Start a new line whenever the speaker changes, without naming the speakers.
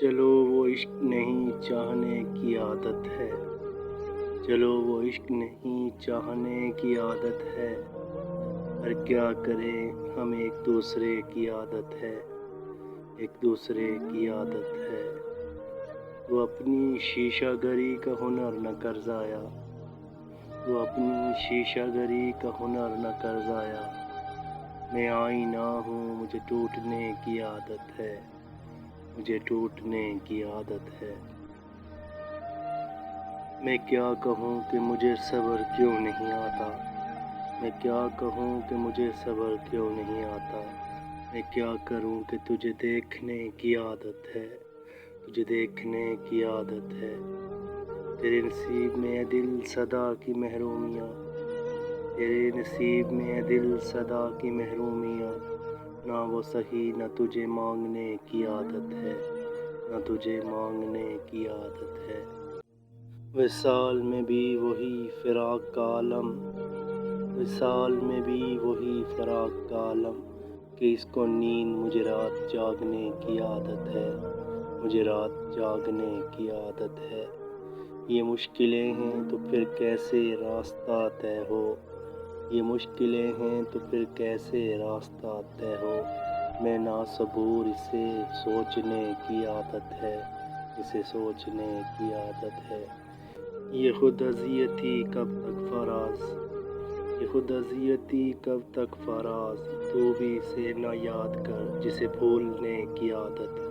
چلو وہ عشق نہیں چاہنے کی عادت ہے، چلو وہ عشق نہیں چاہنے کی عادت ہے، پر کیا کریں ہم ایک دوسرے کی عادت ہے، ایک دوسرے کی عادت ہے۔ وہ اپنی شیشہ گری کا ہنر نہ کر ضائع، وہ اپنی شیشہ گری کا ہنر نہ کر ضائع۔ میں آئینہ ہوں، مجھے ٹوٹنے کی عادت ہے، مجھے ٹوٹنے کی عادت ہے۔ میں کیا کہوں کہ مجھے صبر کیوں نہیں آتا، میں کیا کہوں کہ مجھے صبر کیوں نہیں آتا۔ میں کیا کروں کہ تجھے دیکھنے کی عادت ہے، تجھے دیکھنے کی عادت ہے۔ تیرے نصیب میں ہے دل صدا کی محرومیاں، تیرے نصیب میں ہے دل صدا کی محرومیاں۔ نہ وہ سہی نہ تجھے مانگنے کی عادت ہے، نہ تجھے مانگنے کی عادت ہے۔ وصال میں بھی وہی فراق کا عالم، وصال میں بھی وہی فراق کا عالم، کہ اس کو نیند مجھے رات جاگنے کی عادت ہے، مجھے رات جاگنے کی عادت ہے۔ یہ مشکلیں ہیں تو پھر کیسے راستہ طے ہو، یہ مشکلیں ہیں تو پھر کیسے راستہ طے ہو۔ میں ناصبور، اسے سوچنے کی عادت ہے، اسے سوچنے کی عادت ہے۔ یہ خود اذیتی کب تک فراز، یہ خود اذیتی کب تک فراز، تو بھی اسے نہ یاد کر جسے بھولنے کی عادت ہے۔